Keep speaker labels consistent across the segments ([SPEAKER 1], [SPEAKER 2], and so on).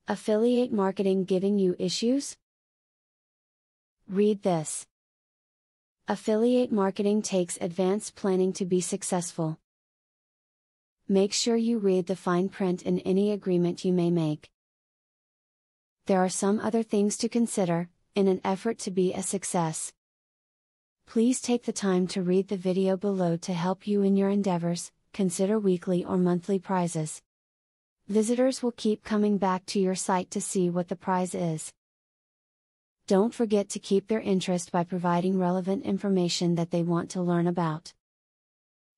[SPEAKER 1] Affiliate marketing giving you issues? Read this. Affiliate marketing takes advanced planning to be successful. Make sure you read the fine print in any agreement you may make. There are some other things to consider, in an effort to be a success. Please take the time to read the video below to help you in your endeavors. Consider weekly or monthly prizes. Visitors will keep coming back to your site to see what the prize is. Don't forget to keep their interest by providing relevant information that they want to learn about.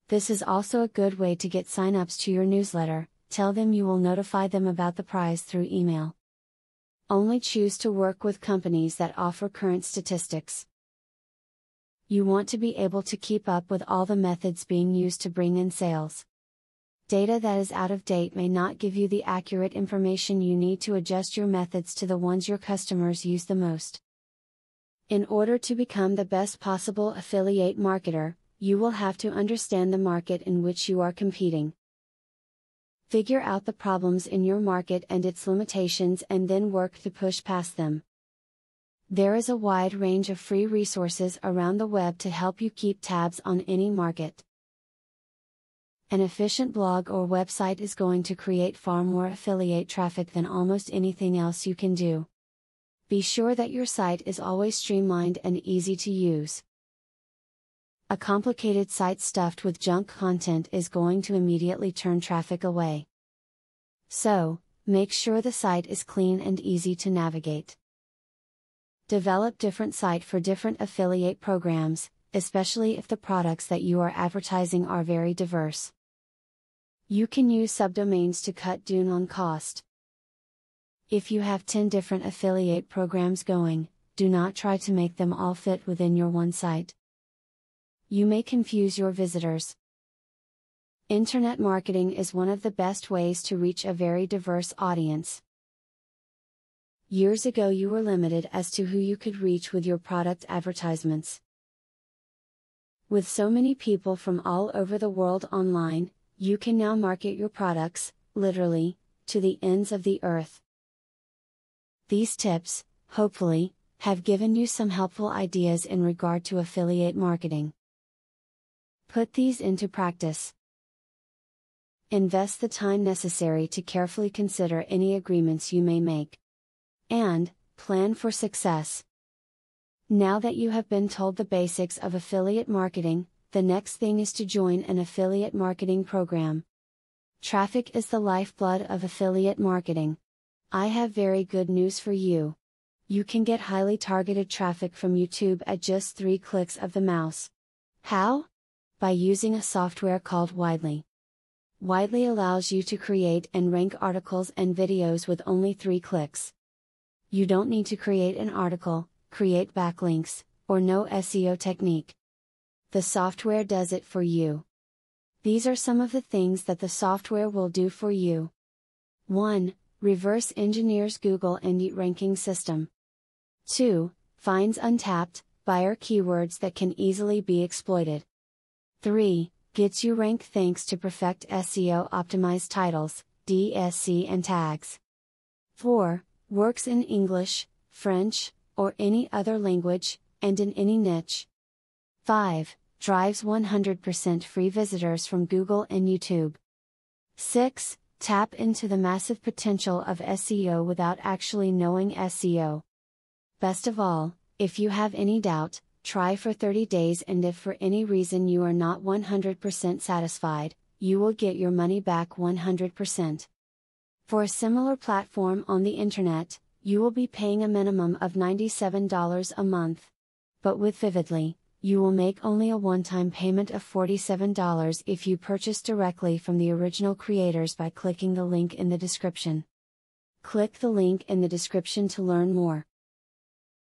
[SPEAKER 1] This is also a good way to get sign-ups to your newsletter. Tell them you will notify them about the prize through email. Only choose to work with companies that offer current statistics. You want to be able to keep up with all the methods being used to bring in sales. Data that is out of date may not give you the accurate information you need to adjust your methods to the ones your customers use the most. In order to become the best possible affiliate marketer, you will have to understand the market in which you are competing. Figure out the problems in your market and its limitations and then work to push past them. There is a wide range of free resources around the web to help you keep tabs on any market. An efficient blog or website is going to create far more affiliate traffic than almost anything else you can do. Be sure that your site is always streamlined and easy to use. A complicated site stuffed with junk content is going to immediately turn traffic away. So, make sure the site is clean and easy to navigate. Develop different site for different affiliate programs, especially if the products that you are advertising are very diverse. You can use subdomains to cut down on cost. If you have 10 different affiliate programs going, do not try to make them all fit within your one site. You may confuse your visitors. Internet marketing is one of the best ways to reach a very diverse audience. Years ago you were limited as to who you could reach with your product advertisements. With so many people from all over the world online, you can now market your products, literally, to the ends of the earth. These tips, hopefully, have given you some helpful ideas in regard to affiliate marketing. Put these into practice. Invest the time necessary to carefully consider any agreements you may make. And, plan for success. Now that you have been told the basics of affiliate marketing, the next thing is to join an affiliate marketing program. Traffic is the lifeblood of affiliate marketing. I have very good news for you. You can get highly targeted traffic from YouTube at just 3 clicks of the mouse. How? By using a software called Widely. Widely allows you to create and rank articles and videos with only 3 clicks. You don't need to create an article, create backlinks, or know SEO technique. The software does it for you. These are some of the things that the software will do for you. 1. Reverse engineers Google Indie ranking system. 2. Finds untapped, buyer keywords that can easily be exploited. 3. Gets you ranked thanks to perfect SEO optimized titles, DSC and tags. 4. Works in English, French, or any other language, and in any niche. 5. Drives 100% free visitors from Google and YouTube. 6. Tap into the massive potential of SEO without actually knowing SEO. Best of all, if you have any doubt, try for 30 days and if for any reason you are not 100% satisfied, you will get your money back 100%. For a similar platform on the internet, you will be paying a minimum of $97 a month. But with Vividly, you will make only a one-time payment of $47 if you purchase directly from the original creators by clicking the link in the description. Click the link in the description to learn more.